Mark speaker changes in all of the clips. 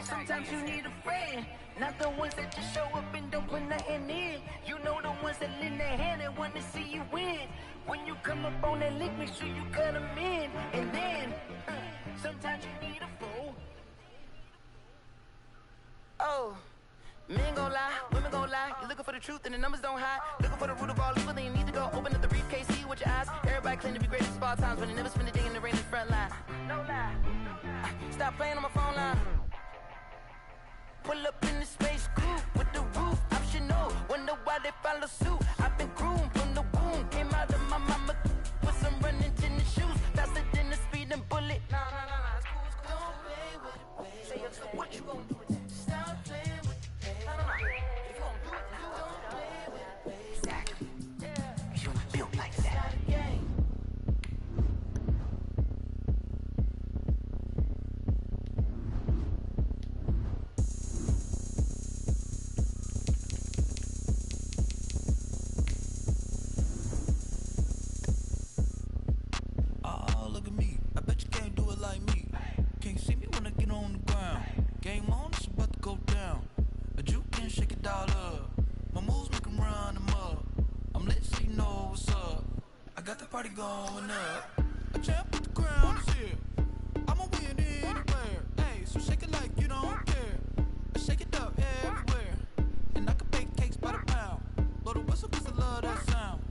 Speaker 1: Sometimes you need a friend, not the ones that just show up and don't put nothing in. You know the ones that lend their hand and want to see you win. When you come up on that lick, make sure you cut them in. And then, sometimes you need a fool. Oh, men gon' lie, women gon' lie. You're looking for the truth and the numbers don't hide. Looking for the root of all evil, then you need to go open up the briefcase, see with your eyes. Everybody claim to be greatest of all times, but they never spend a day in the rain in the front line. No lie. Stop playing on my phone line. Pull up in the space coupe with the roof optional. Wonder why they follow suit. I've been groomed from the womb. Came out of my mama with some running tennis shoes. Faster than the speeding bullet. No, it's cool, it's cool. Don't play with it, babe. Say what you gon' do with that? Stop playing with it, babe. No. If you gon' do it, you don't play with it, babe. Exactly. Yeah. You built like that.
Speaker 2: Party going up. A champ with the crown is here. I'ma win anywhere. Hey, so shake it like you don't care. I shake it up everywhere. And I can bake cakes by the pound. Blow the whistle cause I love that sound.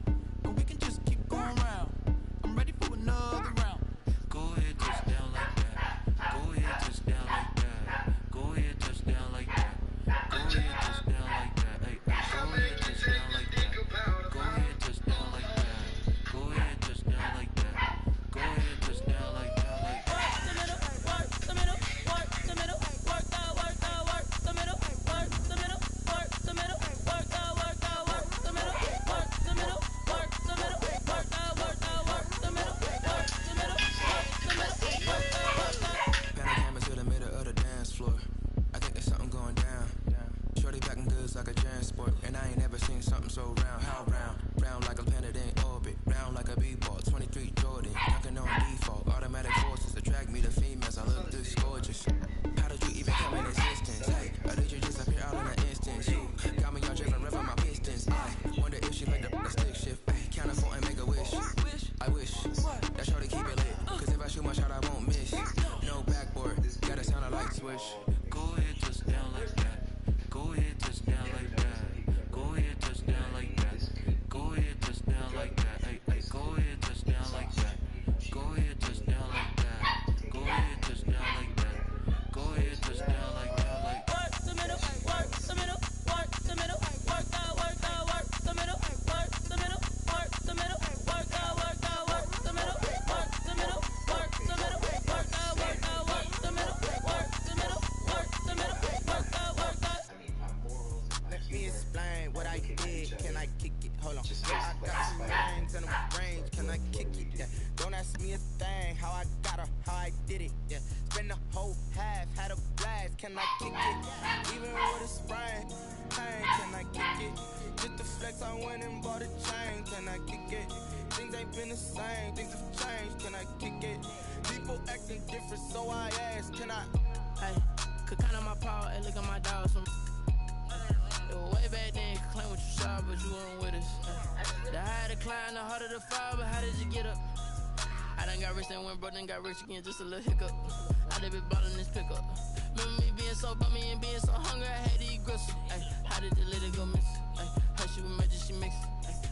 Speaker 2: And we can just keep going round. I'm ready for another round. Go ahead, touch down like that. Go ahead, touch down like that. Go ahead, touch down like that. Go ahead, touch down like that. Hey, go ahead, touch down like that. Go ahead, touch down like that. Go ahead, touch down like that. Go ahead, touch down like that. Like work the middle, work the middle, work the middle, work the middle, work the middle, work the middle, work the middle, work the middle, work the middle, work the middle, work the middle, work the Panacamas to the middle of the dance floor. I think there's something going down. Shorty packing goods like a transport, and I ain't never seen something so round. How round? Round like a planet in orbit, round like a b-ball. 23 Jordan, dunking on default. Automatic forces attract me to females. I look this gorgeous. How did you even come in existence? Hey, or did you just appear out in an instance? You got me all driven, revving my pistons. I wonder if she like the stick shift. Ay, count a 4 and make a wish. I wish that shorty keep it lit. Cause if I shoot my shot, I won't miss. No backboard, gotta sound a light switch. Go ahead, touch down like that. Go ahead, touch down like that. Go ahead, touch down like that. Go ahead, touch down like that. Hey, go ahead, touch down like that. Go ahead, touch down like that. Go ahead, touch down like that. Go ahead, touch down like that. Like work the middle, work the middle, work the middle, work the middle, work the middle, work the middle, work the middle, work the middle, work the middle, work the middle, work the middle, work the middle, work the middle, work the. Let me explain what I did. Can I kick it? Hold on. I got some rings and a range. Can I kick it? Yeah. Don't ask me a thing. How I got her, how I did it. Yeah. Spend the whole half, had a blast. Can I kick it? Even with a sprain, pain. Can I kick it? Just the flex, I went and bought a chain. Can I kick it? Things ain't been the same. Things have changed. Can I kick it? People acting different, so I ask. Can I? Hey, could count on my power and look at my dogs. Way back then, you could claim what you saw, but you weren't with us. The higher the climb, the harder the fall, but how did you get up? I done got rich, then went broke, then got rich again, just a little hiccup. I done been ballin' this pickup. Remember me being so bummy and being so hungry, I had to eat gristle. How did the lady go miss? How she was magic, she mixed.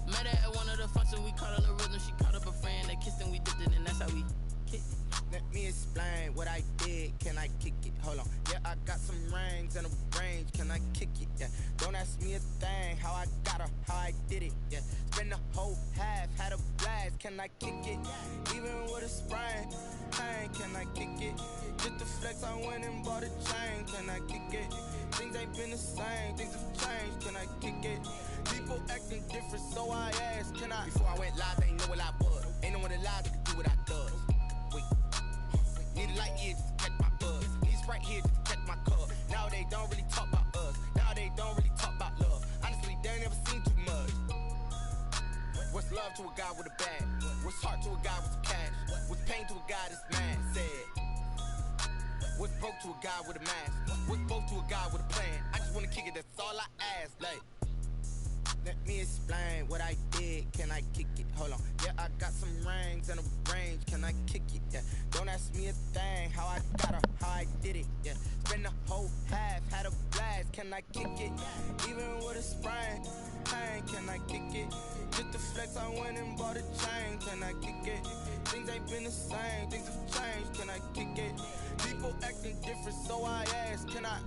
Speaker 2: Met her at one of the functions, we caught her the rhythm, she caught up a friend, they kissed and we dipped it, and that's how we kicked it. Let me explain what I did. Can I kick it? Hold on. Yeah, I got some rings and a range. Can I kick it? Yeah. Don't ask me a thing. How I got her, how I did it. Yeah. Spend the whole half, had a blast. Can I kick it? Even with a sprain, pain. Can I kick it? Just the flex, I went and bought a chain. Can I kick it? Things ain't been the same. Things have changed. Can I kick it? People acting different, so I asked. Can I? Before I went live, they ain't know what I was. Ain't no one alive that could do what I does. Wait. Need a light here just to catch my buzz. Need Sprite here just to catch my cup. Now they don't really talk about us. Now they don't really talk about love. Honestly, they ain't never seen too much. What's love to a guy with a bag? What's heart to a guy with some cash? What's pain to a guy that's mad? Said.
Speaker 1: What's broke to a guy with a mask? What's broke to a guy with a plan? I just wanna kick it, that's all I ask. Like, let me explain what I did. Can I kick it? Hold on. Yeah, I got some rings and a range. Can I kick it? Yeah. Don't ask me a thing. How I got her, how I did it. Yeah. Spend the whole half, had a blast. Can I kick it? Even with a sprain. Pain, can I kick it? Just the flex, I went and bought a chain. Can I kick it? Things ain't been the same. Things have changed. Can I kick it? People acting different, so I ask. Can I?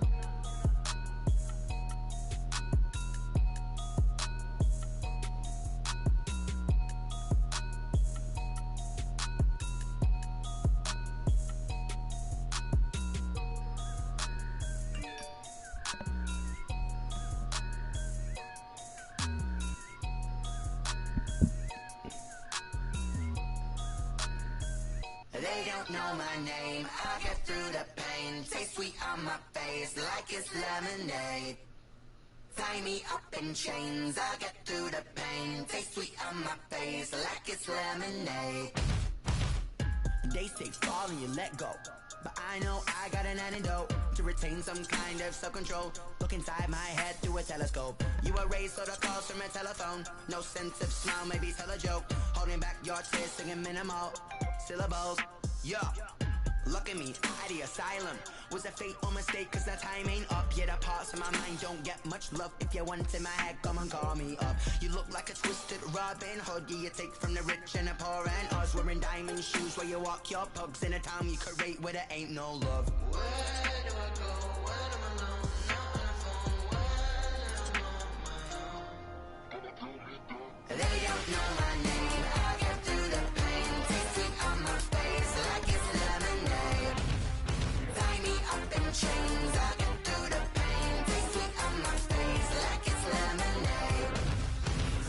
Speaker 3: They don't know my name, I get through the pain. Taste sweet on my face like it's lemonade. Tie me up in chains, I get through the pain. Taste sweet on my face like it's lemonade.
Speaker 1: They say fall and you let go, but I know I got an antidote to retain some kind of self-control. Look inside my head through a telescope. You erase all the calls from a telephone. No sense of smile, maybe tell a joke. Holding back your tears, singing minimal syllables. Yeah, look at me, at the asylum. Was a fate or mistake, cause the time ain't up. Yeah, the parts of my mind don't get much love. If you want in my head, come and call me up. You look like a twisted Robin Hood. Yeah, you take from the rich and the poor and us. Wearing diamond shoes where you walk your pugs in a town you could rate where there ain't no love.
Speaker 3: Where do I go when I'm alone? Not on the phone when I'm on my own. They don't know my name, I get through the pain. Taste sweet on my face like it's lemonade. Tie me up in chains, I get through the pain. Taste sweet on my face like it's lemonade.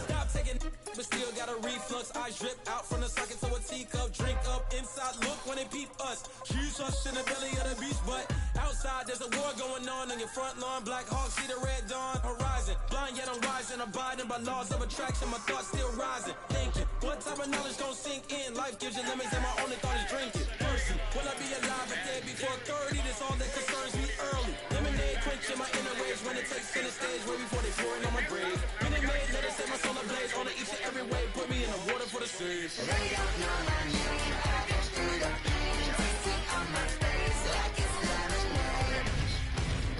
Speaker 2: Stop taking but still got a reflux. I drip out from the socket to a teacup. Drink up inside, look when they peep us. Shoes us in the belly of the beast, but outside there's a war going on your front lawn. Black Hawk, see the red dawn horizon. Blind yet I'm rising, abiding by laws of attraction. My thoughts still rising, thinking what type of knowledge don't sink in? Life gives you limits and my only thought is drinking. Mercy, will I be alive or dead before 30? That's all that concerns me early. Lemonade quenching my inner rage when it takes center stage way before they pour it on my grave. Minute made, let it set my soul ablaze on each and every way. Put me in the water for the sage.
Speaker 3: They don't know my name, I get through the pain. Taste sweet on my face like it's lemonade.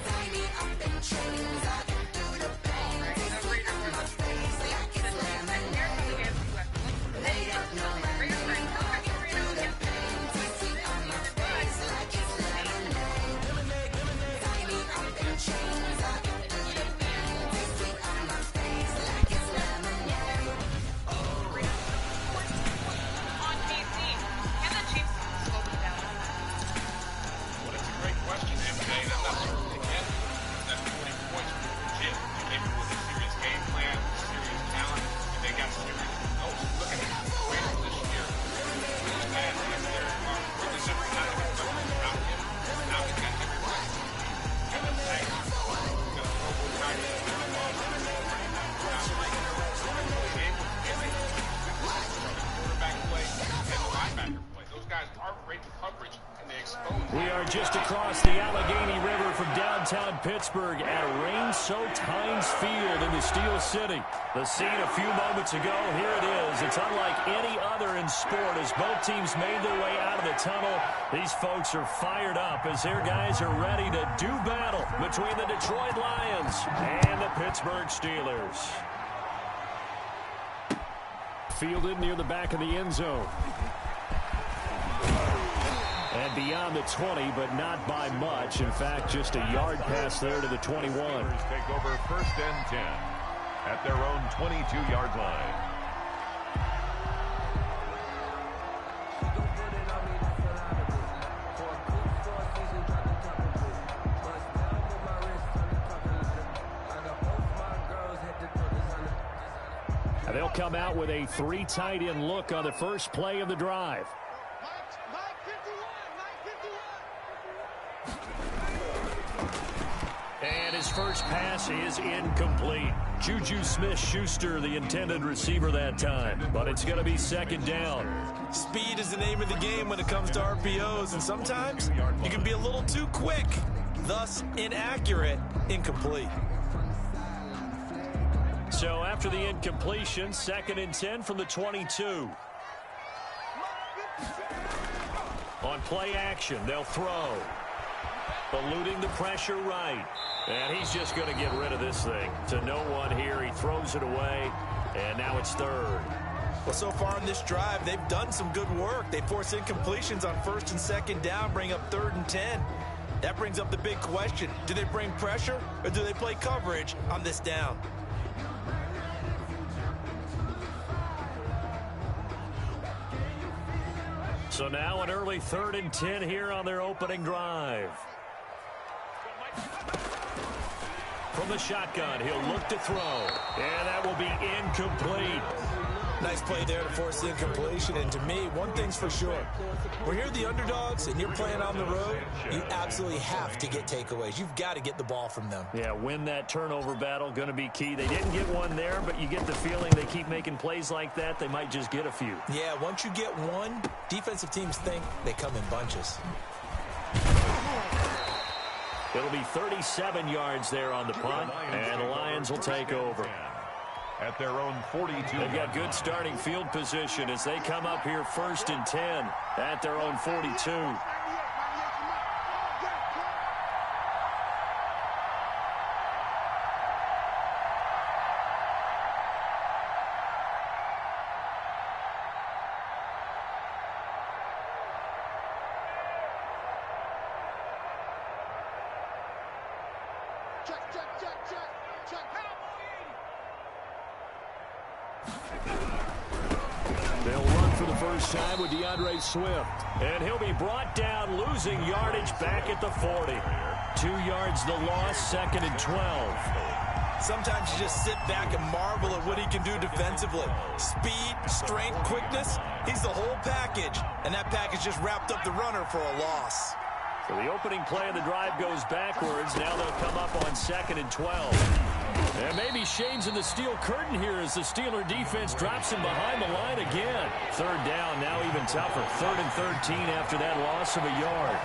Speaker 3: Tie me up in chains, I get through the pain. Taste sweet on my face like it's lemonade. They don't know my name, I get through the pain. Taste sweet on my face like it's lemonade. Tie me up in chains, I get through the pain. Taste sweet on my face like it's lemonade.
Speaker 4: On KC, can the Chiefs slow them down?
Speaker 5: Well, that's a great question, MJ, and I'm not sure they can. That's 20 points for legit. Maybe with a serious game plan, serious talent, and they got serious results. Look at it. Wait this year. Really bad against their really simple not even playing without him. Now he's got everybody. Got a tag. Got a global tight end. Quarterback play and linebacker play. Those guys are great coverage, and they expose.
Speaker 6: We are just across the Allegheny River from downtown Pittsburgh at rain-soaked Heinz Field in the Steel City. The scene a few moments ago, here it is. It's unlike any other in sport as both teams made their way out of the tunnel. These folks are fired up as their guys are ready to do battle between the Detroit Lions and the Pittsburgh Steelers. Fielded near the back of the end zone. And beyond the 20, but not by much. In fact, just a yard pass there to the 21.
Speaker 7: Take over first and 10 at their own 22-yard line.
Speaker 6: And they'll come out with a three tight end look on the first play of the drive. And his first pass is incomplete. Juju Smith-Schuster, the intended receiver that time. But it's going to be second down.
Speaker 8: Speed is the name of the game when it comes to RPOs, and sometimes you can be a little too quick, thus inaccurate, incomplete.
Speaker 6: So after the incompletion, 2nd and 10 from the 22. On play action, they'll throw. Eluding the pressure right. And he's just going to get rid of this thing. To no one here, he throws it away, and now it's 3rd.
Speaker 8: Well, so far in this drive, they've done some good work. They force incompletions on 1st and 2nd down, bring up 3rd and 10. That brings up the big question. Do they bring pressure, or do they play coverage on this down?
Speaker 6: So now an early 3rd and 10 here on their opening drive. From the shotgun, he'll look to throw. And that will be incomplete.
Speaker 8: Nice play there to force the incompletion. And to me, one thing's for sure. When you're the underdogs and you're playing on the road, you absolutely have to get takeaways. You've got to get the ball from them.
Speaker 6: Yeah, win that turnover battle, going to be key. They didn't get one there, but you get the feeling they keep making plays like that, they might just get a few.
Speaker 8: Yeah, once you get one, defensive teams think they come in bunches.
Speaker 6: It'll be 37 yards there on the punt, and the Lions will take over.
Speaker 7: At their own 42.
Speaker 6: They've got good starting field position as they come up here 1st and 10 at their own 42. They'll run for the first time with Swift. And he'll be brought down, losing yardage back at the 40. 2 yards the loss, 2nd and 12.
Speaker 8: Sometimes you just sit back and marvel at what he can do defensively. Speed, strength, quickness, he's the whole package. And that package just wrapped up the runner for a loss.
Speaker 6: So the opening play of the drive goes backwards. Now they'll come up on 2nd and 12. And maybe shades in the steel curtain here as the Steeler defense drops him behind the line again. 3rd down, now even tougher. 3rd and 13 after that loss of a yard.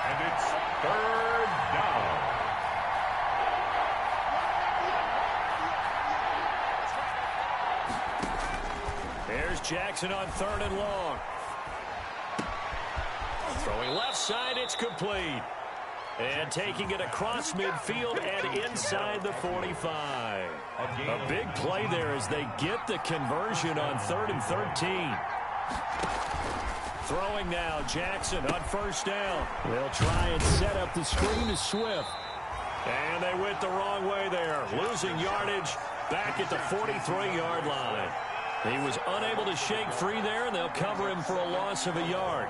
Speaker 7: And it's 3rd down.
Speaker 6: There's Jackson on 3rd and long. Throwing left side, it's complete. And taking it across midfield and inside the 45. A big play there as they get the conversion on 3rd and 13. Throwing now, Jackson on 1st down. They'll try and set up the screen to Swift. And they went the wrong way there. Losing yardage back at the 43-yard line. He was unable to shake free there, and they'll cover him for a loss of a yard.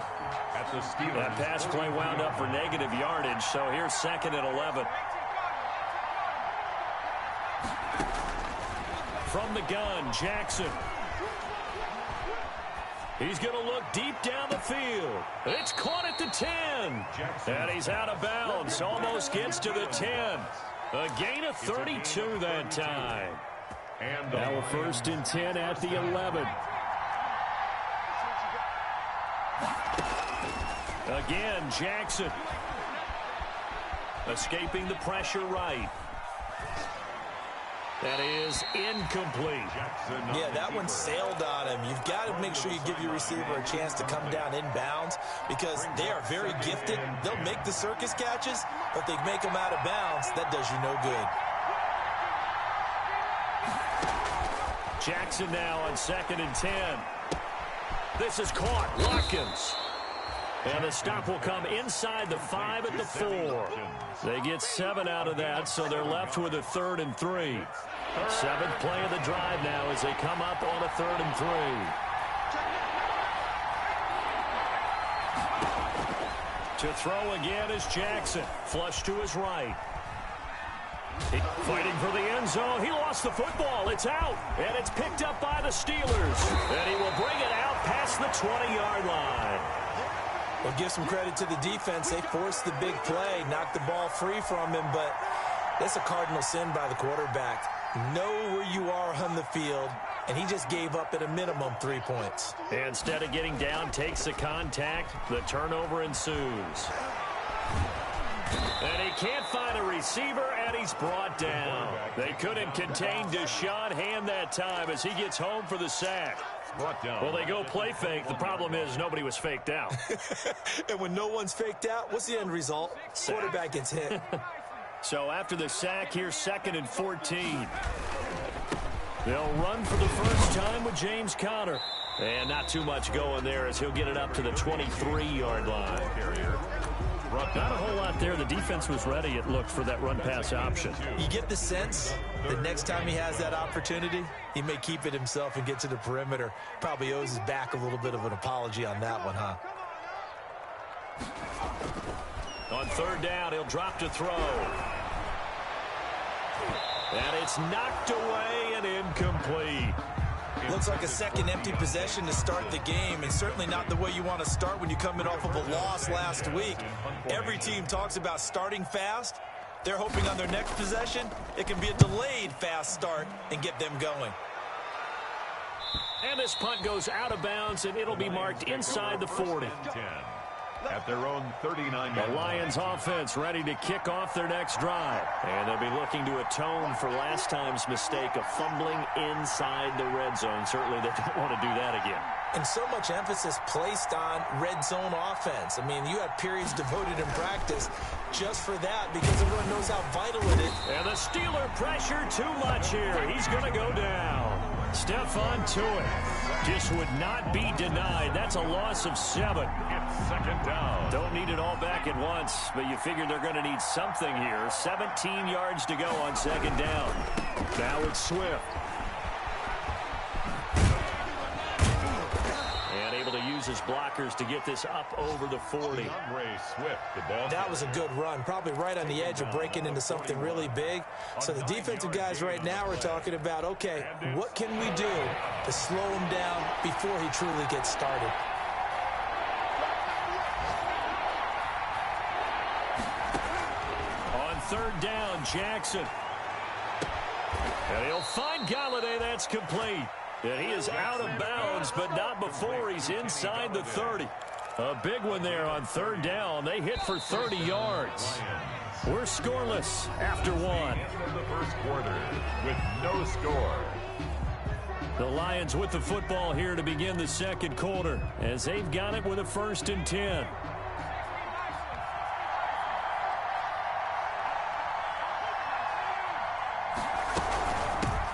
Speaker 6: That pass play wound up for negative yardage, so here's 2nd and 11. From the gun, Jackson. He's going to look deep down the field. It's caught at the 10. And he's out of bounds. Almost gets to the 10. A gain of 32 that time.
Speaker 7: And
Speaker 6: now a 1st and 10 at the 11. Again, Jackson. Escaping the pressure right. That is incomplete.
Speaker 8: Yeah, that one sailed on him. You've got to make sure you give your receiver a chance to come down inbounds because they are very gifted. They'll make the circus catches, but if they make them out of bounds, that does you no good.
Speaker 6: Jackson now on 2nd and 10. This is caught. Watkins. And the stop will come inside the 5 at the 4. They get 7 out of that, so they're left with a 3rd and 3. 7th play of the drive now as they come up on a 3rd and 3. To throw again is Jackson. Flush to his right. Fighting for the end zone. He lost the football. It's out. And it's picked up by the Steelers. And he will bring it out past the 20-yard line.
Speaker 8: Well, give some credit to the defense. They forced the big play, knocked the ball free from him, but that's a cardinal sin by the quarterback. Know where you are on the field and he just gave up at a minimum 3 points.
Speaker 6: Instead of getting down, takes the contact. The turnover ensues. And he can't find a receiver, and he's brought down. They couldn't contain Deshaun Hand that time as he gets home for the sack. Well, they go play fake. The problem is nobody was faked out.
Speaker 8: And when no one's faked out, what's the end result?
Speaker 6: Sack.
Speaker 8: Quarterback gets hit.
Speaker 6: So after the sack, here's 2nd and 14. They'll run for the first time with James Conner. And not too much going there as he'll get it up to the 23-yard line. Not a whole lot there. The defense was ready, it looked, for that run-pass option.
Speaker 8: You get the sense that next time he has that opportunity, he may keep it himself and get to the perimeter. Probably owes his back a little bit of an apology on that one, huh?
Speaker 6: On 3rd down, he'll drop to throw. And it's knocked away and incomplete.
Speaker 8: Looks like a second empty possession to start the game, and certainly not the way you want to start when you're coming off of a loss last week. Every team talks about starting fast. They're hoping on their next possession, it can be a delayed fast start and get them going.
Speaker 6: And this punt goes out of bounds, and it'll be marked inside the 40.
Speaker 7: At their own 39.
Speaker 6: The Lions offense ready to kick off their next drive. And they'll be looking to atone for last time's mistake of fumbling inside the red zone. Certainly they don't want to do that again.
Speaker 8: And so much emphasis placed on red zone offense. I mean, you have periods devoted in practice just for that because everyone knows how vital it is.
Speaker 6: And the Steeler pressure too much here. He's going to go down. Stephon Tuitt just would not be denied. That's a loss of 7.
Speaker 7: It's 2nd down.
Speaker 6: Don't need it all back at once, but you figure they're going to need something here. 17 yards to go on 2nd down. Now it's Swift. And able to use his blockers to get this up over the 40.
Speaker 7: Swift, the ball.
Speaker 8: That was a good run, probably right on the edge of breaking into something really big. So the defensive guys right now are talking about, okay, what can we do to slow him down before he truly gets started?
Speaker 6: On 3rd down, Jackson. And he'll find Galladay. That's complete. And he is out of bounds, but not before he's inside the 30. A big one there on 3rd down. They hit for 30 yards. We're scoreless after 1.
Speaker 7: The first quarter with no score.
Speaker 6: The Lions with the football here to begin the 2nd quarter as they've got it with a 1st and 10.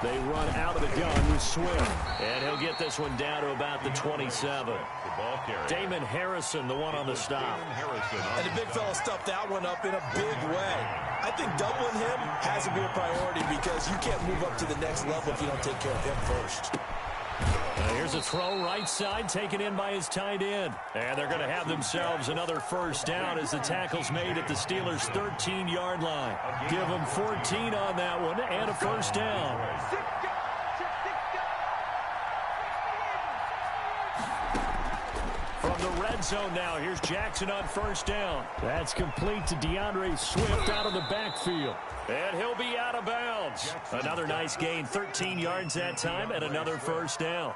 Speaker 6: They run out of the gun with Swift. And he'll get this one down to about the 27. Damon Harrison, the one on the stop.
Speaker 8: And the big fella stuffed that one up in a big way. I think doubling him has to be a priority because you can't move up to the next level if you don't take care of him first.
Speaker 6: Here's a throw right side taken in by his tight end. And they're going to have themselves another 1st down as the tackle's made at the Steelers' 13-yard line. Give them 14 on that one and a 1st down. From the red zone now, here's Jackson on 1st down. That's complete to DeAndre Swift out of the backfield. And he'll be out of bounds. Another nice gain, 13 yards that time, and another 1st down.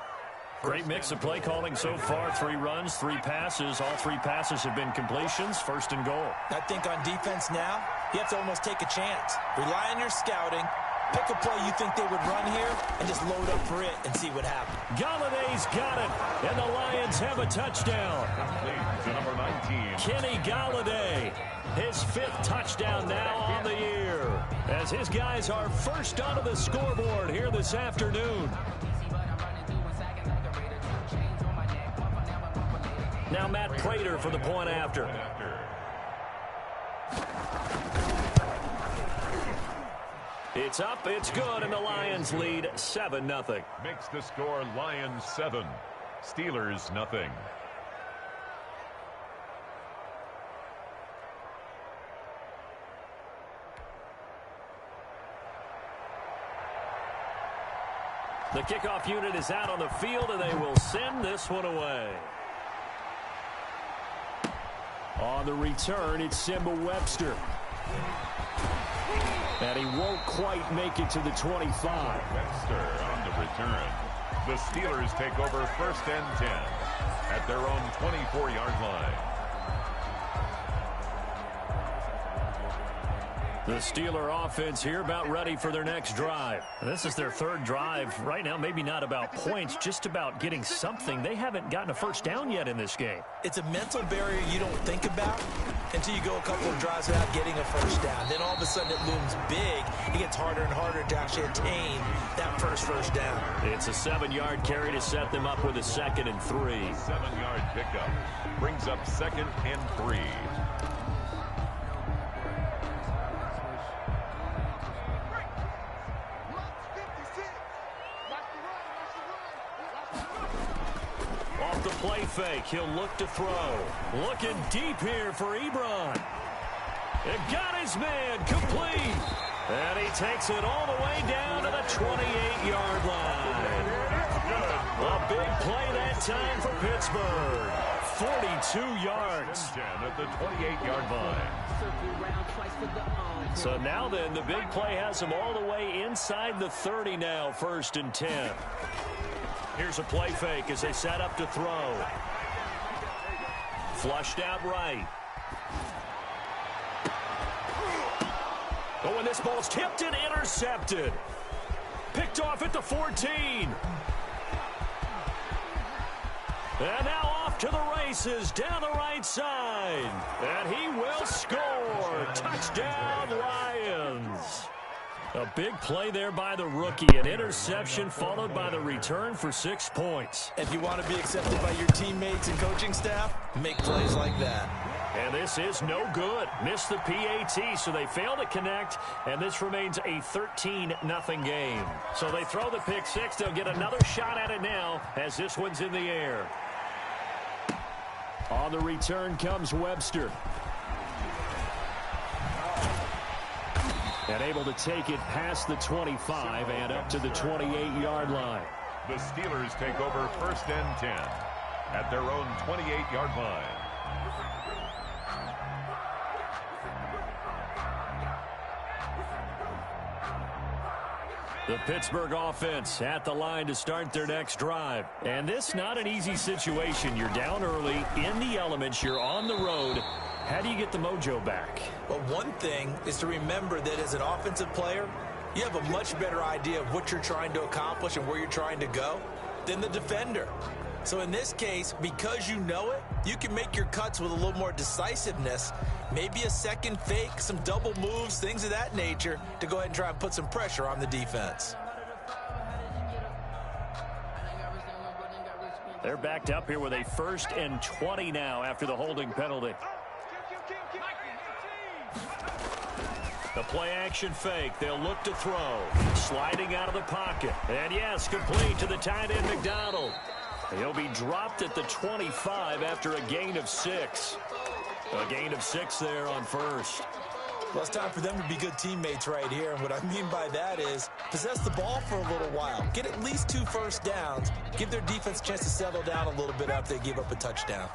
Speaker 6: Great mix of play calling so far. 3 runs, 3 passes. All 3 passes have been completions. 1st and goal.
Speaker 8: I think on defense now, you have to almost take a chance. Rely on your scouting. Pick a play you think they would run here and just load up for it and see what happens.
Speaker 6: Galladay's got it, and the Lions have a touchdown.
Speaker 7: To number 19.
Speaker 6: Kenny Galladay, his 5th touchdown now on the year, as his guys are first onto the scoreboard here this afternoon. Now Matt Prater for the point after. It's up, it's good, and the Lions lead 7-0.
Speaker 7: Makes the score Lions 7, Steelers nothing.
Speaker 6: The kickoff unit is out on the field, and they will send this one away. On the return, it's Simba Webster. And he won't quite make it to the 25.
Speaker 7: Webster on the return. The Steelers take over 1st and 10 at their own 24-yard line.
Speaker 6: The Steeler offense here about ready for their next drive. This is their 3rd drive. Right now, maybe not about points, just about getting something. They haven't gotten a first down yet in this game.
Speaker 8: It's a mental barrier you don't think about until you go a couple of drives without getting a first down. Then all of a sudden it looms big. It gets harder and harder to actually attain that first down.
Speaker 6: It's a 7-yard carry to set them up with a 2nd and 3.
Speaker 7: 7-yard pickup brings up 2nd and 3.
Speaker 6: Off the play fake, he'll look to throw. Looking deep here for Ebron. It got his man complete. And he takes it all the way down to the 28-yard line. A big play that time for Pittsburgh. 42 yards.
Speaker 7: 10 at the 28-yard line.
Speaker 6: So now then, the big play has him all the way inside the 30 now, 1st and 10. Here's a play fake as they set up to throw. Flushed out right. Oh, and this ball's tipped and intercepted. Picked off at the 14. And now off to the races down the right side. And he will score. Touchdown, Lions. A big play there by the rookie. An interception followed by the return for 6 points.
Speaker 8: If you want to be accepted by your teammates and coaching staff, make plays like that.
Speaker 6: And this is no good. Missed the PAT, so they fail to connect, and this remains a 13-0 game. So they throw the pick 6. They'll get another shot at it now as this one's in the air. On the return comes Webster. And able to take it past the 25 and up to the 28-yard line.
Speaker 7: The Steelers take over 1st and 10 at their own 28-yard line.
Speaker 6: The Pittsburgh offense at the line to start their next drive. And this not an easy situation. You're down early, in the elements, you're on the road. How do you get the mojo back?
Speaker 8: Well, one thing is to remember that as an offensive player, you have a much better idea of what you're trying to accomplish and where you're trying to go than the defender. So in this case, because you know it, you can make your cuts with a little more decisiveness, maybe a second fake, some double moves, things of that nature, to go ahead and try and put some pressure on the defense.
Speaker 6: They're backed up here with a 1st and 20 now after the holding penalty. The play action fake. They'll look to throw. Sliding out of the pocket. And yes, complete to the tight end McDonald. He'll be dropped at the 25 after a gain of 6. A gain of 6 there on 1st.
Speaker 8: Well, it's time for them to be good teammates right here. And what I mean by that is possess the ball for a little while. Get at least 2 first downs. Give their defense a chance to settle down a little bit after they give up a touchdown.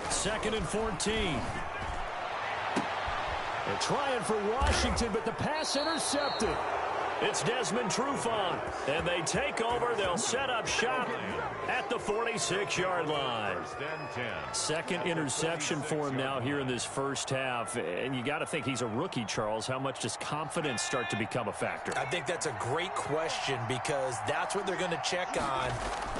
Speaker 6: 2nd and 14. They're trying for Washington, but the pass intercepted. It's Desmond Trufant, and they take over. They'll set up shop at the 46-yard line. 2nd interception for him now here in this first half. And you got to think he's a rookie, Charles. How much does confidence start to become a factor?
Speaker 8: I think that's a great question because that's what they're going to check on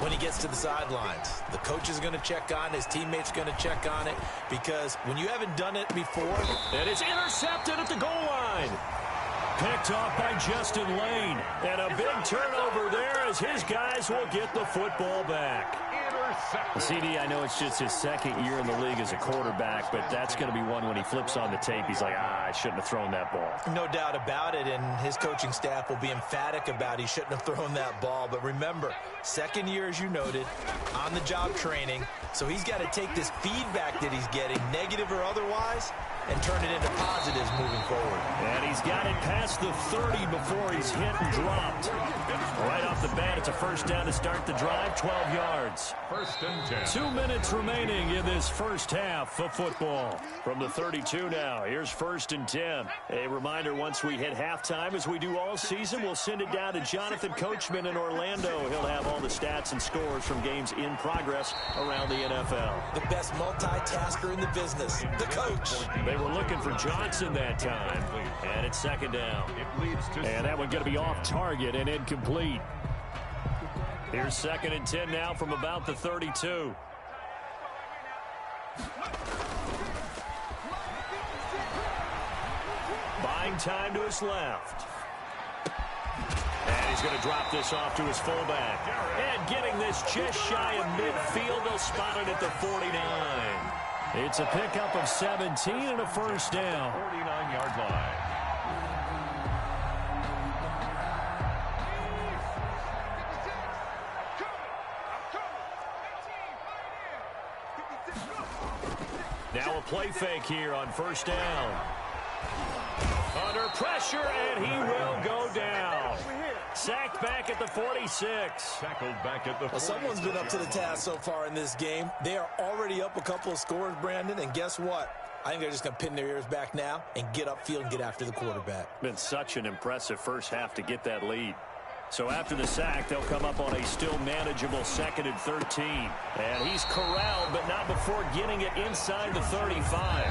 Speaker 8: when he gets to the sidelines. The coach is going to check on, his teammates are going to check on it, because when you haven't done it before.
Speaker 6: And it's intercepted at the goal line. Picked off by Justin Lane. And a big turnover there as his guys will get the football back. CD, I know it's just his 2nd year in the league as a quarterback, but that's going to be one when he flips on the tape. He's like, I shouldn't have thrown that ball.
Speaker 8: No doubt about it, and his coaching staff will be emphatic about he shouldn't have thrown that ball. But remember, 2nd year, as you noted, on-the-job training, so he's got to take this feedback that he's getting, negative or otherwise, and turn it into positives moving forward.
Speaker 6: And he's got it past the 30 before he's hit and dropped. Right off the bat, it's a first down to start the drive, 12 yards.
Speaker 7: First and 10.
Speaker 6: 2 minutes remaining in this first half of football. From the 32 now, here's first and 10. A reminder, once we hit halftime, as we do all season, we'll send it down to Jonathan Coachman in Orlando. He'll have all the stats and scores from games in progress around the NFL.
Speaker 8: The best multitasker in the business, the coach.
Speaker 6: They were looking for Johnson that time, and it's second down. And that one going to be off target and incomplete. Here's second and 10 now from about the 32. Buying time to his left. And he's going to drop this off to his fullback. And getting this just shy of midfield, they'll spot it at the 49. It's a pickup of 17 and a first down.
Speaker 7: 49-yard line.
Speaker 6: Now a play fake here on first down. Under pressure, and he will go down. Sacked back at the 46.
Speaker 7: Tackled back at the 46.
Speaker 8: Well, someone's been up to the task so far in this game. They are already up a couple of scores, Brandon, and guess what? I think they're just going to pin their ears back now and get upfield and get after the quarterback.
Speaker 6: Been such an impressive first half to get that lead. So after the sack, they'll come up on a still manageable second and 13. And he's corralled, but not before getting it inside the 35.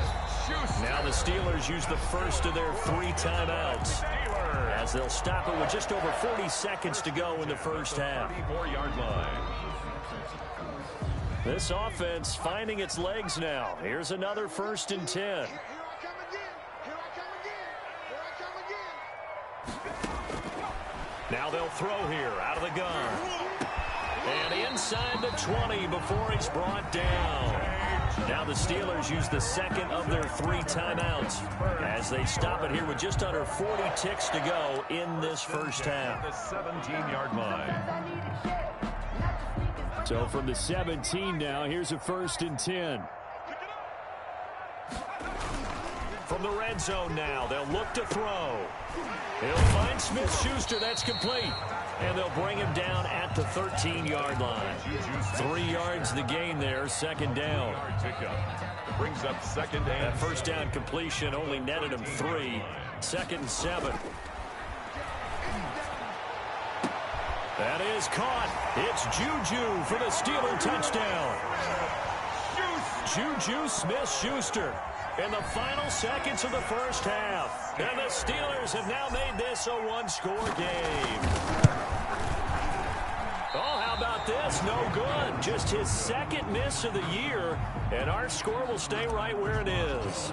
Speaker 6: Now the Steelers use the first of their 3 timeouts, as they'll stop it with just over 40 seconds to go in the first half.
Speaker 7: 34-yard line.
Speaker 6: This offense finding its legs now. Here's another first and 10. Now they'll throw here out of the gun. And inside the 20 before he's brought down. Now the Steelers use the second of their 3 timeouts as they stop it here with just under 40 ticks to go in this first half.
Speaker 7: The 17-yard line.
Speaker 6: So from the 17 now, here's a first and 10. From the red zone now, they'll look to throw. He'll find Smith-Schuster. That's complete. And they'll bring him down at the 13-yard line. 3 yards the gain there, second down.
Speaker 7: Brings up second and
Speaker 6: that first down completion only netted him 3. Second and 7. That is caught. It's Juju for the Steeler touchdown. Juju Smith-Schuster in the final seconds of the first half. And the Steelers have now made this a 1-score game. Oh, how about this? No good. Just his second miss of the year, and our score will stay right where it is.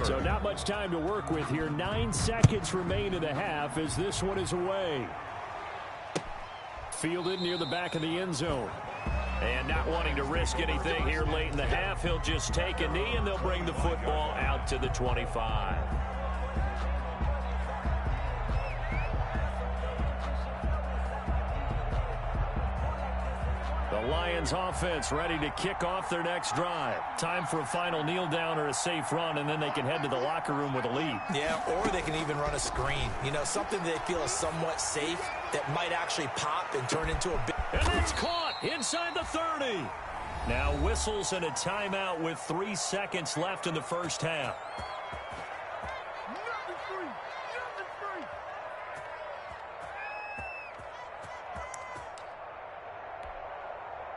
Speaker 6: So not much time to work with here. 9 seconds remain in the half as this one is away. Fielded near the back of the end zone. And not wanting to risk anything here late in the half, he'll just take a knee, and they'll bring the football out to the 25. The Lions offense ready to kick off their next drive. Time for a final kneel down or a safe run, and then they can head to the locker room with a lead.
Speaker 8: Yeah, or they can even run a screen. You know, something they feel is somewhat safe that might actually pop and turn into a big...
Speaker 6: And that's caught inside the 30. Now whistles and a timeout with 3 seconds left in the first half.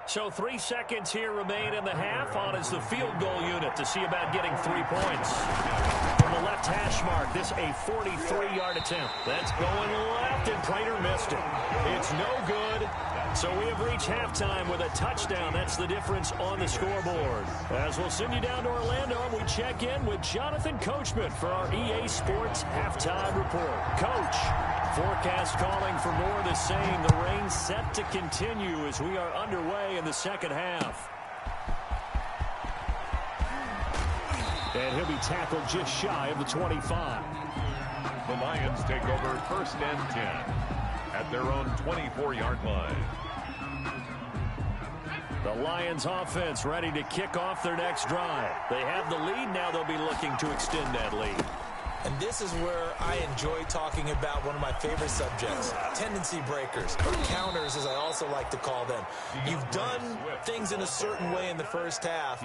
Speaker 6: So 3 seconds here remain in the half. On is the field goal unit to see about getting 3 points. From the left hash mark, this a 43-yard attempt. That's going left, and Prater missed it. It's no good. So we have reached halftime with a touchdown. That's the difference on the scoreboard. As we'll send you down to Orlando, and we check in with Jonathan Coachman for our EA Sports Halftime Report. Coach, forecast calling for more of the same. The rain set to continue as we are underway in the second half. And he'll be tackled just shy of the 25.
Speaker 7: The Lions take over first and 10 at their own 24-yard line.
Speaker 6: The Lions offense ready to kick off their next drive. They have the lead. Now they'll be looking to extend that lead.
Speaker 8: And this is where I enjoy talking about one of my favorite subjects, tendency breakers, or counters as I also like to call them. You've done things in a certain way in the first half,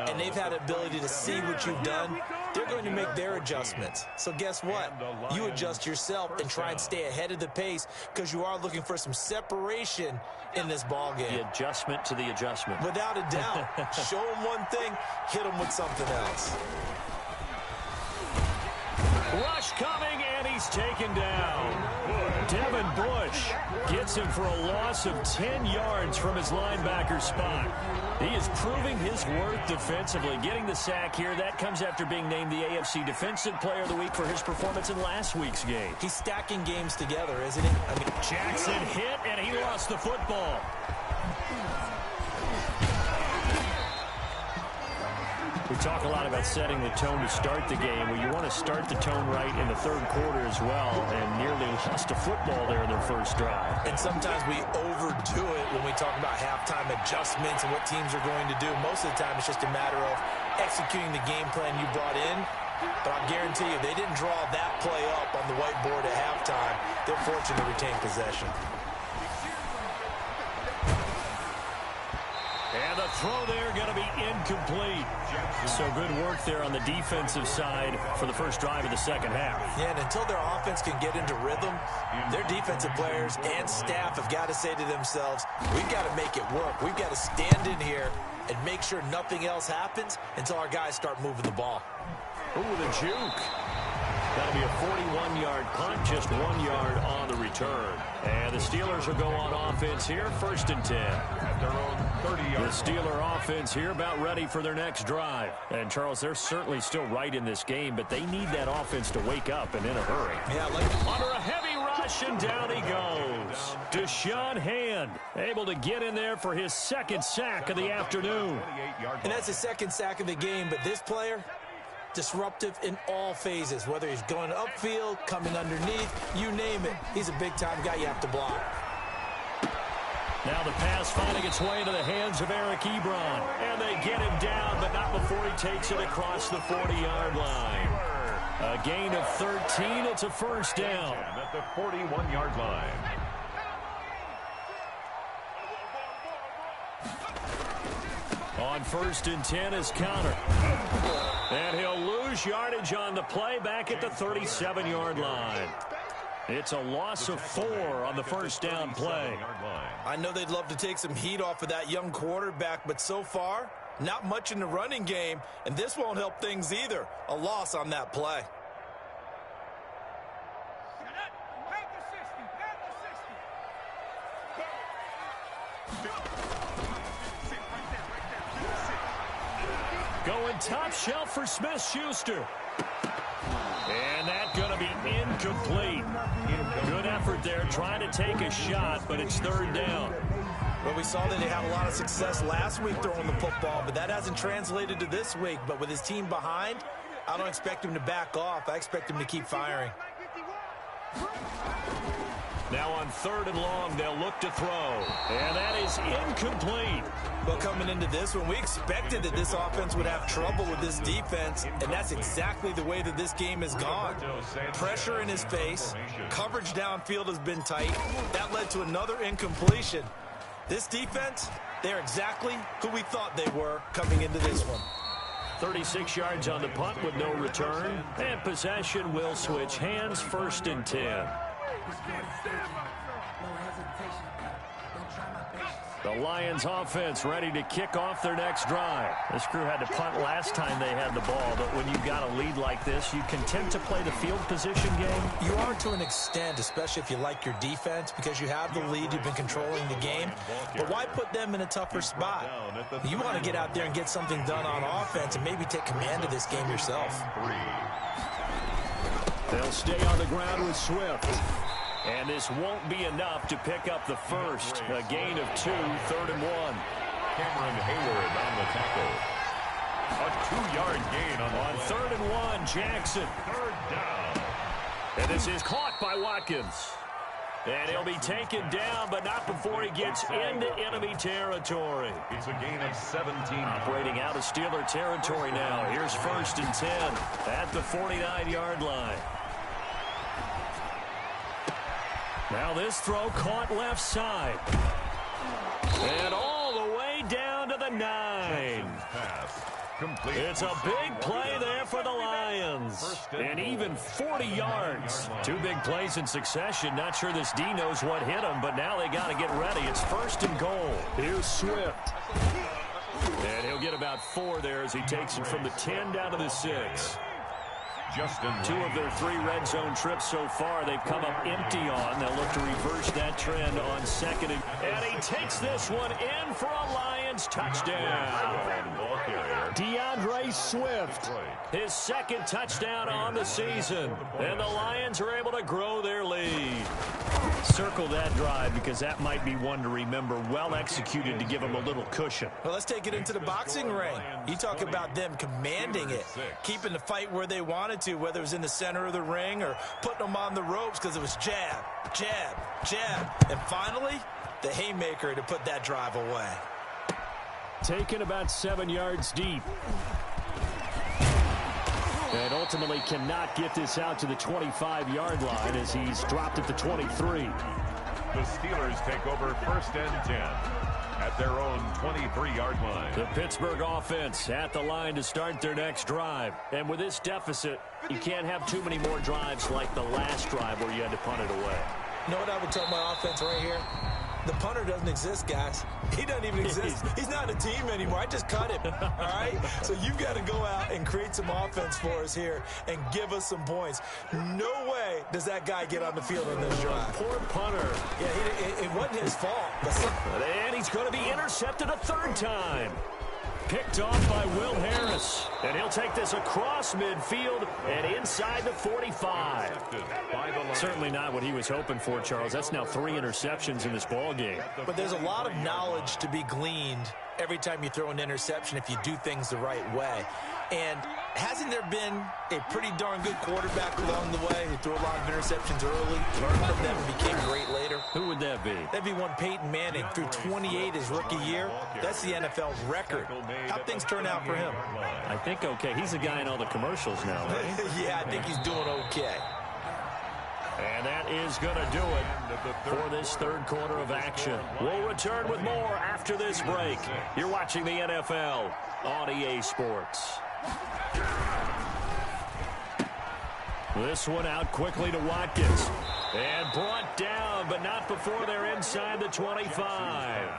Speaker 8: and they've had the ability to see what you've done. They're going to make their adjustments. So guess what? You adjust yourself and try and stay ahead of the pace because you are looking for some separation in this ball game.
Speaker 6: The adjustment to the adjustment.
Speaker 8: Without a doubt. Show them one thing, hit them with something else.
Speaker 6: Rush coming, and he's taken down. Devin Bush gets him for a loss of 10 yards from his linebacker spot. He is proving his worth defensively. Getting the sack here, that comes after being named the AFC Defensive Player of the Week for his performance in last week's game.
Speaker 8: He's stacking games together, isn't he? I mean,
Speaker 6: Jackson hit, and he lost the football. We talk a lot about setting the tone to start the game. Well, you want to start the tone right in the third quarter as well, and nearly lost a football there in their first drive.
Speaker 8: And sometimes we overdo it when we talk about halftime adjustments and what teams are going to do. Most of the time, it's just a matter of executing the game plan you brought in. But I'll guarantee you, they didn't draw that play up on the whiteboard at halftime. They're fortunate to retain possession.
Speaker 6: And the throw there going to be incomplete. So good work there on the defensive side for the first drive of the second half.
Speaker 8: Yeah, and until their offense can get into rhythm, their defensive players and staff have got to say to themselves, we've got to make it work. We've got to stand in here and make sure nothing else happens until our guys start moving the ball.
Speaker 6: Ooh, the juke. That'll be a 41-yard punt, just 1 yard on the return. And the Steelers will go on offense here, 1st and 10.
Speaker 7: At their own 30-yard.
Speaker 6: The Steeler offense here about ready for their next drive. And, Charles, they're certainly still right in this game, but they need that offense to wake up and in a hurry.
Speaker 8: Yeah,
Speaker 6: Under a heavy rush, and down he goes. Deshaun Hand able to get in there for his second sack of the afternoon.
Speaker 8: And that's his second sack of the game, but this player, disruptive in all phases, whether he's going upfield, coming underneath, you name it. He's a big-time guy you have to block.
Speaker 6: Now the pass finding its way into the hands of Eric Ebron. And they get him down, but not before he takes it across the 40-yard line. A gain of 13. It's a first down.
Speaker 7: At the 41-yard line.
Speaker 6: On 1st and 10 is Counter. And he'll lose yardage on the play back at the 37-yard line. It's a loss of 4 on the first down play.
Speaker 8: I know they'd love to take some heat off of that young quarterback, but so far, not much in the running game, and this won't help things either. A loss on that play.
Speaker 6: Going top shelf for Smith-Schuster. And that's going to be incomplete. Good effort there, trying to take a shot, but it's 3rd down.
Speaker 8: Well, we saw that they had a lot of success last week throwing the football, but that hasn't translated to this week. But with his team behind, I don't expect him to back off. I expect him to keep firing.
Speaker 6: Now on 3rd and long, they'll look to throw. And that is incomplete.
Speaker 8: Well, coming into this one, we expected that this offense would have trouble with this defense, and that's exactly the way that this game has gone. Pressure in his face, coverage downfield has been tight. That led to another incompletion. This defense, they're exactly who we thought they were coming into this one.
Speaker 6: 36 yards on the punt with no return. And possession will switch hands, 1st and 10. The Lions offense ready to kick off their next drive. This crew had to punt last time they had the ball, but when you've got a lead like this, you content to play the field position game?
Speaker 8: You are to an extent, especially if you like your defense, because you have the lead, you've been controlling the game. But why put them in a tougher spot? You want to get out there and get something done on offense and maybe take command of this game yourself.
Speaker 6: They'll stay on the ground with Swift. And this won't be enough to pick up the first. A gain of 2, 3rd and 1.
Speaker 7: Cameron Hayward on the tackle. A 2-yard gain on
Speaker 6: 3rd and 1, Jackson.
Speaker 7: 3rd down.
Speaker 6: And this is caught by Watkins. And he'll be taken down, but not before he gets into enemy territory.
Speaker 7: It's a gain of 17.
Speaker 6: Operating out of Steeler territory now. Here's 1st and 10 at the 49-yard line. Now this throw caught left side. And all the way down to the 9.
Speaker 7: Pass. Complete.
Speaker 6: It's a big play there for the Lions. And even 40 yards. 2 big plays in succession. Not sure this D knows what hit him, but now they got to get ready. It's 1st and goal. Here's Swift. And he'll get about 4 there as he takes it from the 10 down to the 6.
Speaker 7: Justin.
Speaker 6: 2 of their 3 red zone trips so far they've come up empty on. They'll look to reverse that trend on 2nd. And he takes this one in for a Lions touchdown.
Speaker 7: Ball carrier.
Speaker 6: DeAndre Swift, his 2nd touchdown on the season. And the Lions are able to grow their lead. Circle that drive because that might be one to remember. Well executed to give them a little cushion.
Speaker 8: Well, let's take it into the boxing ring. You talk about them commanding it, keeping the fight where they wanted to, whether it was in the center of the ring or putting them on the ropes because it was jab, jab, jab. And finally, the haymaker to put that drive away.
Speaker 6: Taken about 7 yards deep. And ultimately cannot get this out to the 25-yard line as he's dropped at the 23.
Speaker 7: The Steelers take over 1st and 10 at their own 23-yard line.
Speaker 6: The Pittsburgh offense at the line to start their next drive. And with this deficit, you can't have too many more drives like the last drive where you had to punt it away.
Speaker 8: You know what I would tell my offense right here? The punter doesn't exist, guys. He doesn't even exist. He's not a team anymore. I just cut him, all right? So you've got to go out and create some offense for us here and give us some points. No way does that guy get on the field in this drive.
Speaker 6: Poor punter.
Speaker 8: Yeah, it wasn't his fault.
Speaker 6: And he's going to be intercepted a 3rd time. Picked off by Will Harris. And he'll take this across midfield and inside the 45. Certainly not what he was hoping for, Charles. That's now 3 interceptions in this ball game.
Speaker 8: But there's a lot of knowledge to be gleaned every time you throw an interception if you do things the right way. And hasn't there been a pretty darn good quarterback along the way who threw a lot of interceptions early, learned from them, and became great later?
Speaker 6: Who would that be?
Speaker 8: That'd be one Peyton Manning, threw 28 his rookie year. That's the NFL's record. How'd things turn out for him?
Speaker 6: I think okay. He's a guy in all the commercials now, right?
Speaker 8: Yeah, I think he's doing okay.
Speaker 6: And that is going to do it for this 3rd quarter of action. We'll return with more after this break. You're watching the NFL on EA Sports. This one out quickly to Watkins. And brought down, but not before they're inside the 25.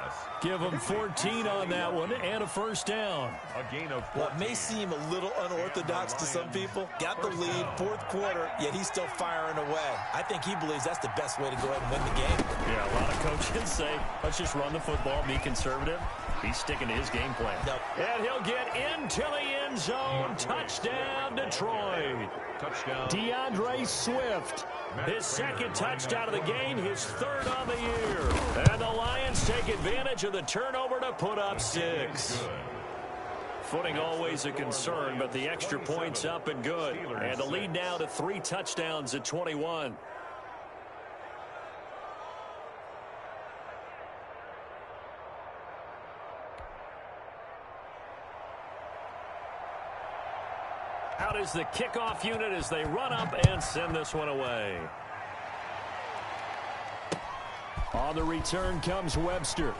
Speaker 6: Give them 14 on that one and a 1st down.
Speaker 7: A gain of 14.
Speaker 8: What may seem a little unorthodox to some people, got the lead, 4th quarter, yet he's still firing away. I think he believes that's the best way to go ahead and win the game.
Speaker 6: Yeah, a lot of coaches say, let's just run the football, be conservative. He's sticking to his game plan.
Speaker 8: Nope.
Speaker 6: And he'll get into the end zone. Touchdown, Detroit.
Speaker 7: Touchdown.
Speaker 6: DeAndre Swift. His 2nd touchdown of the game, his 3rd on the year. And the Lions take advantage of the turnover to put up 6. Footing always a concern, but the extra points up and good. And the lead now to 3 touchdowns at 21. Out is the kickoff unit as they run up and send this one away. On the return comes Webster.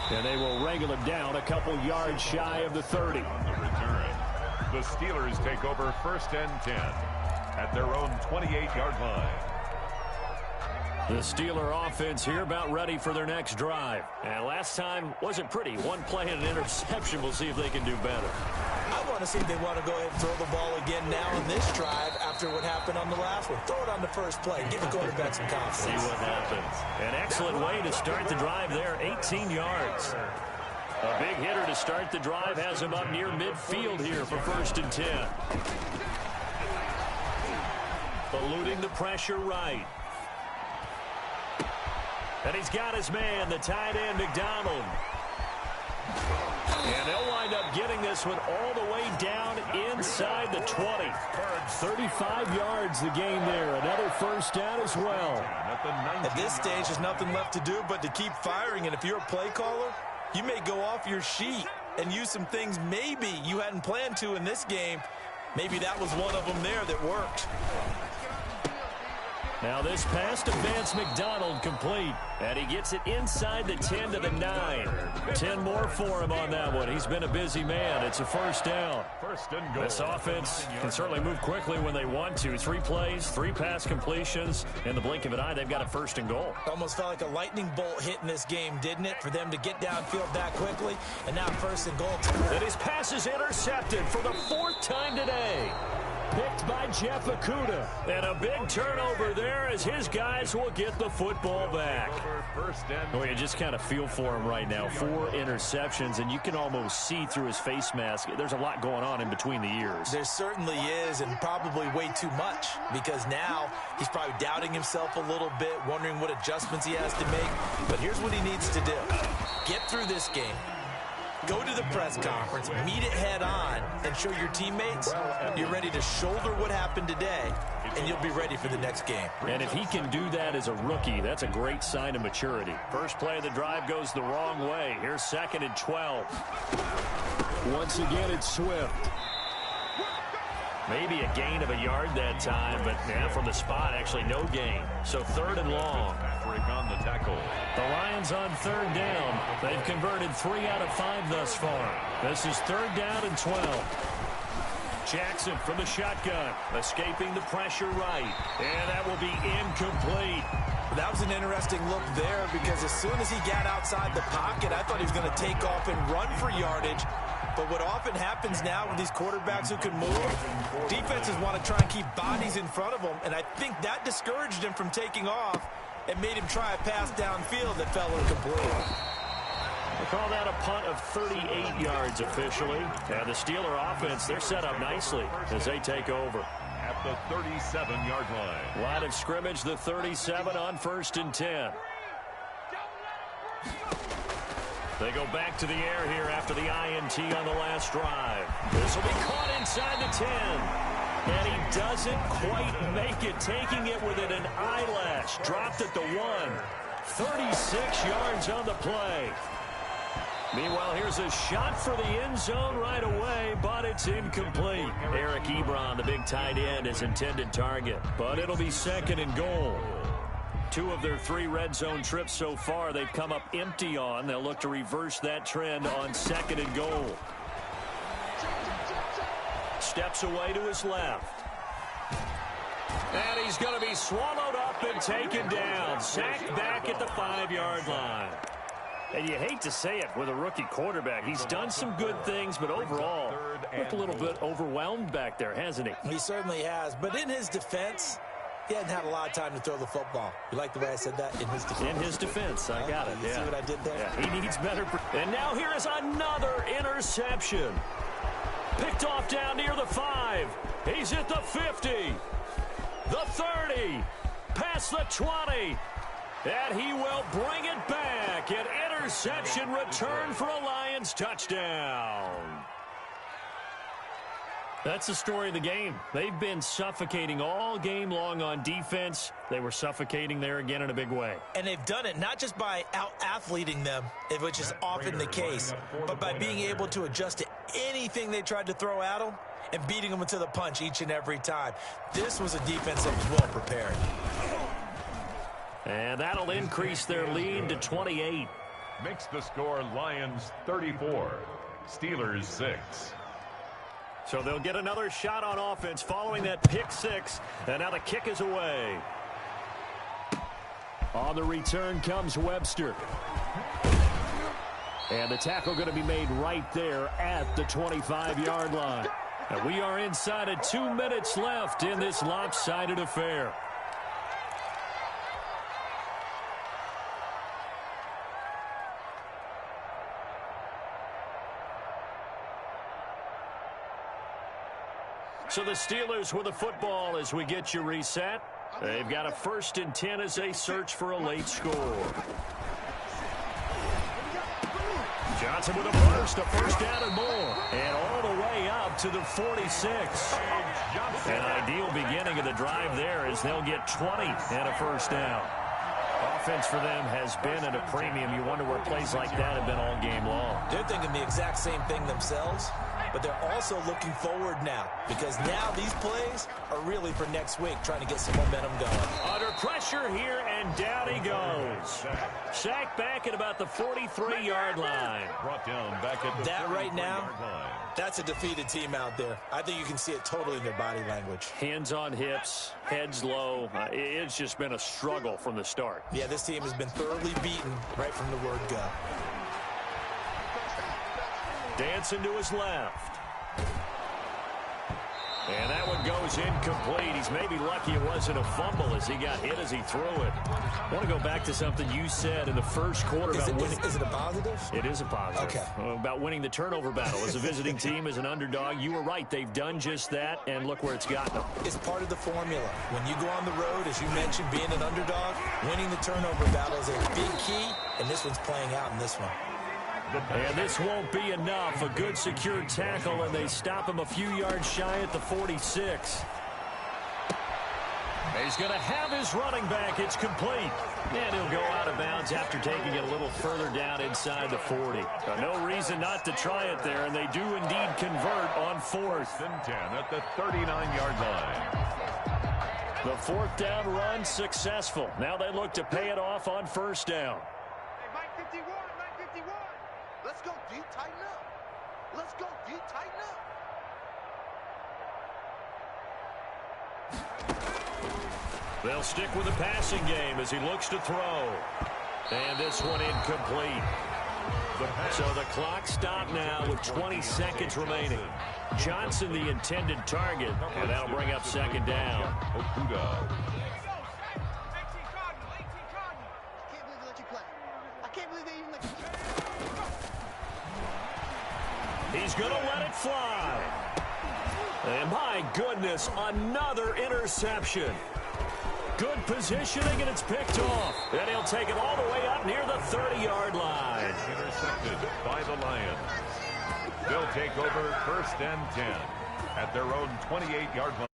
Speaker 6: And they will wrangle him down a couple yards shy of the 30.
Speaker 7: On the return, the Steelers take over 1st and 10 at their own 28-yard line.
Speaker 6: The Steeler offense here about ready for their next drive. And last time wasn't pretty. One play and an interception. We'll see if they can do better.
Speaker 8: I want to see if they want to go ahead and throw the ball again now in this drive after what happened on the last one. Throw it on the first play. Give the quarterback some confidence.
Speaker 6: See what happens. An excellent way to start the drive there. 18 yards. A big hitter to start the drive has him up near midfield here for 1st and 10. Eluding the pressure right. And he's got his man, the tight end, McDonald. And they'll wind up getting this one all the way down inside the 20. 35 yards the gain there. Another first down as well.
Speaker 8: At this stage, there's nothing left to do but to keep firing. And if you're a play caller, you may go off your sheet and use some things maybe you hadn't planned to in this game. Maybe that was one of them there that worked.
Speaker 6: Now this pass to Vance McDonald complete. And he gets it inside the 10 to the 9. 10 more for him on that one. He's been a busy man. It's a first down.
Speaker 7: First and goal.
Speaker 6: This offense can certainly move quickly when they want to. 3 plays, 3 pass completions. In the blink of an eye, they've got a first and goal.
Speaker 8: Almost felt like a lightning bolt hit in this game, didn't it? For them to get downfield that quickly. And now first and goal.
Speaker 6: And his pass is intercepted for the 4th time today. Picked by Jeff Okudah. And a big turnover there as his guys will get the football back. Oh, you just kind of feel for him right now. 4 interceptions, and you can almost see through his face mask. There's a lot going on in between the ears.
Speaker 8: There certainly is, and probably way too much, because now he's probably doubting himself a little bit, wondering what adjustments he has to make. But here's what he needs to do. Get through this game. Go to the press conference, meet it head on, and show your teammates you're ready to shoulder what happened today, and you'll be ready for the next game.
Speaker 6: And if he can do that as a rookie, that's a great sign of maturity. First play of the drive goes the wrong way. Here's 2nd and 12. Once again, it's Swift. Maybe a gain of a yard that time, but from the spot, actually no gain. So 3rd and long.
Speaker 7: Break on the tackle.
Speaker 6: The Lions on 3rd down. They've converted 3 out of 5 thus far. This is 3rd down and 12. Jackson from the shotgun, escaping the pressure right. And that will be incomplete.
Speaker 8: That was an interesting look there because as soon as he got outside the pocket, I thought he was going to take off and run for yardage. But what often happens now with these quarterbacks who can move, defenses want to try and keep bodies in front of them, and I think that discouraged him from taking off and made him try a pass downfield that fell incomplete.
Speaker 6: They call that a punt of 38 yards officially. And the Steeler offense, they're set up nicely as they take over.
Speaker 7: At the 37-yard line.
Speaker 6: Line of scrimmage, the 37 on 1st and 10. They go back to the air here after the INT on the last drive. This will be caught inside the 10. And he doesn't quite make it, taking it within an eyelash. Dropped at the 1. 36 yards on the play. Meanwhile, here's a shot for the end zone right away, but it's incomplete. Eric Ebron, the big tight end, is intended target, but it'll be 2nd and goal. 2 of their 3 red zone trips so far they've come up empty on. They'll look to reverse that trend on 2nd and goal. Steps away to his left. And he's going to be swallowed up and taken down. Sacked back at the 5-yard line. And you hate to say it with a rookie quarterback. He's done some good things, but overall, looked a little bit overwhelmed back there, hasn't he?
Speaker 8: He certainly has. But in his defense, he hadn't had a lot of time to throw the football. You like the way I said that? In his defense.
Speaker 6: In his defense. I got it.
Speaker 8: You see what I did there?
Speaker 6: Yeah, he needs better. And now here is another interception. Picked off down near the 5. He's at the 50. The 30. Past the 20. And he will bring it back. An interception return for a Lions touchdown. That's the story of the game. They've been suffocating all game long on defense. They were suffocating there again in a big way.
Speaker 8: And they've done it not just by out-athleting them, which is often the case, but by being able to adjust to anything they tried to throw at them and beating them to the punch each and every time. This was a defense that was well prepared.
Speaker 6: And that'll increase their lead to 28.
Speaker 7: Makes the score Lions 34, Steelers 6.
Speaker 6: So they'll get another shot on offense following that pick 6. And now the kick is away. On the return comes Webster. And the tackle going to be made right there at the 25-yard line. And we are inside of 2 minutes left in this lopsided affair. So the Steelers with the football as we get you reset. They've got a 1st and 10 as they search for a late score. Johnson with a burst, a first down and more. to the 46. An ideal beginning of the drive there as they'll get 20 and a first down. Offense for them has been at a premium. You wonder where plays like that have been all game long.
Speaker 8: They're thinking the exact same thing themselves, but they're also looking forward now because now these plays are really for next week, trying to get some momentum going.
Speaker 6: Under pressure here, and down he goes. Sacked back at about the 43-yard line.
Speaker 7: Brought down back at the
Speaker 8: That right now,
Speaker 7: 43-yard line.
Speaker 8: that's a defeated team out there. I think you can see it totally in their body language.
Speaker 6: Hands on hips, heads low. It's just been a struggle from the start.
Speaker 8: Yeah, this team has been thoroughly beaten right from the word go.
Speaker 6: Dancing to his left. And that one goes incomplete. He's maybe lucky it wasn't a fumble as he got hit as he threw it. I want to go back to something you said in the first quarter about winning.
Speaker 8: Is it a positive?
Speaker 6: It is a positive.
Speaker 8: Okay.
Speaker 6: About winning the turnover battle. As a visiting team, as an underdog, you were right. They've done just that, and look where it's gotten them.
Speaker 8: It's part of the formula. When you go on the road, as you mentioned, being an underdog, winning the turnover battle is a big key, and this one's playing out in this one.
Speaker 6: And this won't be enough. A good secure tackle, and they stop him a few yards shy at the 46. He's going to have his running back. It's complete. And he'll go out of bounds after taking it a little further down inside the 40. No reason not to try it there, and they do indeed convert on 4th
Speaker 7: and 10 at the 39-yard line.
Speaker 6: The 4th down run successful. Now they look to pay it off on 1st down.
Speaker 9: Hey, Mike 51, Mike 51. Let's go deep, tighten up. Let's go deep, tighten up.
Speaker 6: They'll stick with the passing game as he looks to throw. And this one incomplete. So the clock stopped now with 20 seconds remaining. Johnson the intended target, and that'll bring up 2nd down.
Speaker 7: Okuda.
Speaker 6: He's going to let it fly. And my goodness, another interception. Good positioning, and it's picked off. And he'll take it all the way up near the 30-yard line.
Speaker 7: Intercepted by the Lions. They'll take over 1st and 10 at their own 28-yard line.